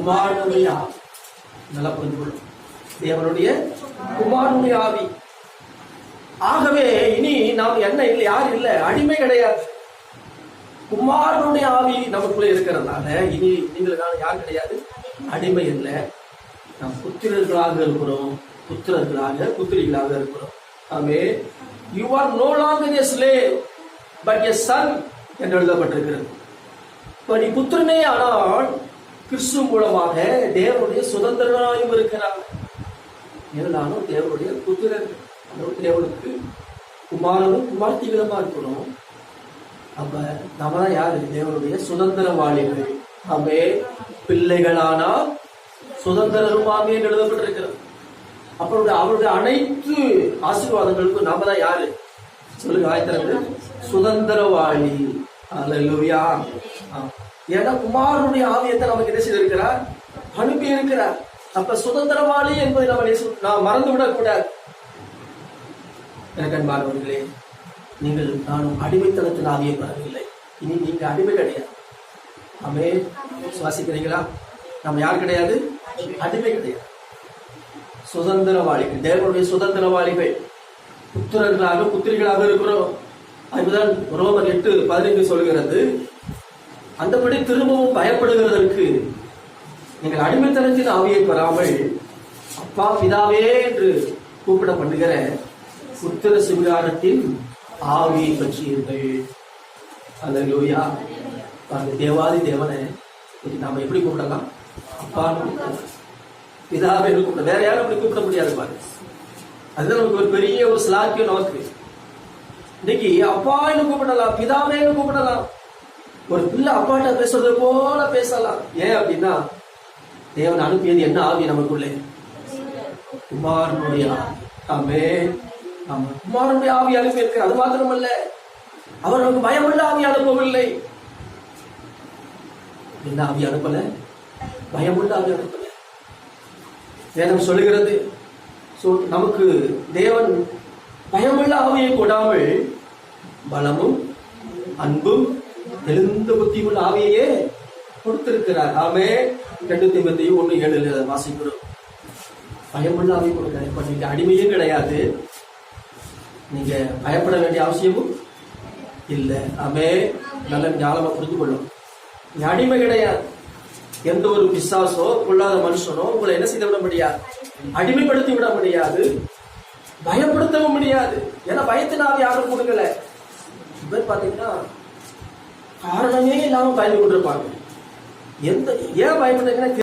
குமாரனுடைய ஆவி. நல்லா புரிந்து கொள்ளும், தேவனுடைய குமாரனுடைய ஆவி. ஆகவே இனி நாம் என்ன இல்லை, யார் இல்லை, அடிமை கிடையாது. குமாரனுடைய ஆவி நமக்குள்ள இருக்கிறதுனால இனி நீங்களுக்கான யார் கிடையாது, அடிமை இல்லை. நாம் புத்திரர்களாக இருக்கிறோம், புத்திரிகளாக இருக்கிறோம். ஆமே. You are no longer a slave but a son என்று எழுதப்பட்டிருக்கிறது. நீ புத்திரனே ஆனால் கிறிஸ்து மூலமாக தேவனுடைய சுதந்திரனாயும் இருக்கிறார். எல்லாரும் தேவனுடைய புத்திரர்கள், தேவனுக்கு குமாரனும் குமார்த்திகளுமா இருக்கணும். அப்ப நம்ம தான் யாரு, தேவனுடைய சுதந்திரவாளிகள். ஆமே. பிள்ளைகளானால் சுதந்திரருமாமே என்று எழுதப்பட்டிருக்கிறது. அப்புறம் அவருடைய அனைத்து ஆசீர்வாதங்களுக்கும் நாம தான் யாரு சொல்லுங்க, ஆயத்தரது சுதந்திரவாளி. அல்லேலூயா. ஏன்னா குமாரனுடைய ஆவியத்தை நமக்கு என்ன செய்திருக்கிறார், அனுப்பி இருக்கிறார். அப்ப சுதந்திரவாளி என்பதை நாம் மறந்து விடக்கூடாது. எனக்கு அன்பானவர்களே, நீங்கள் நானும் அடிமைத்தனத்தின் ஆவியை பெறவில்லை, இனி நீங்க அடிமை கிடையாது. ஆமே. சுவாசிக்கிறீங்களா? நம்ம யார் கிடையாது, அடிமை கிடையாது, சுதந்திரவாளிகள், தேவனுடைய சுதந்திரவாளிகள், புத்திரர்களாக புத்திரிகளாக இருக்கிறோம். அதுதான் ரோமர் 8:15 சொல்கிறது. அந்தபடி திரும்பவும் பயப்படுகிறதற்கு நீங்கள் அடிமைத்தனத்தின் ஆவியை பெறாமல் அப்பா பிதாவே என்று கூப்பிட பண்ணுகிற புத்திர சிங்காரத்தின் ஆவியை பற்றியீர்கள். அல்லேலூயா. தேவாதி தேவனை நாம எப்படி கூப்பிடலாம், அப்பான்னு பிதாவே கூப்பிட, வேற யாரும் அப்படி கூப்பிட முடியாது பாரு. அதுதான் நமக்கு ஒரு பெரிய ஒரு ஸ்லாக்கியம். நமக்கு இன்னைக்கு அப்பான்னு கூப்பிடலாம், பிதாவேன்னு கூப்பிடலாம். ஒரு பிள்ளை அப்பாட்ட பேசுறது போல பேசலாம். ஏன் அப்படின்னா தேவன் அனுப்பியது என்ன ஆவி நமக்குள்ளே, குமாரனுடைய ஆவி. ஆமே. ஆமா, குமாரனுடைய ஆவி அனுப்பி இருக்கு. அது மாத்திரமல்ல, அவர் நமக்கு பயமுள்ள ஆவி அனுப்பவில்லை. என்ன ஆவி அனுப்பல, பயமுள்ள ஆவி அனுப்பல. வேதம் சொல்லுகிறது, நமக்கு தேவன் பயமுள்ள ஆவியை கொடாமல் பலமும் அன்பும் தெளிந்த புத்தியுள்ள ஆவியையே கொடுத்திருக்கிறார். ஆமே. 2 தீமோத்தேயு 1:7 வாசிக்கிறோம். பயமுள்ள ஆவி கொடுக்க. இப்ப நீங்க அடிமையும் கிடையாது, நீங்க பயப்பட வேண்டிய அவசியமும் இல்லை. ஆமே. நல்ல ஞானமா புரிந்து கொள்ளும். நீ அடிமை கிடையாது. எந்த ஒரு பிசாசோ கொள்ளாத மனுஷனோ உங்களை என்ன செய்து விட முடியாது, அடிமைப்படுத்தி விட முடியாது, பயப்படுத்தவும் முடியாது. ஏன்னா பயத்தினாவே யாரும் கொடுக்கல. பாத்தீங்கன்னா காரணமே இல்லாம பயந்து கொண்டிருப்பாங்க. ஏன் பயப்படுறீங்கன்னா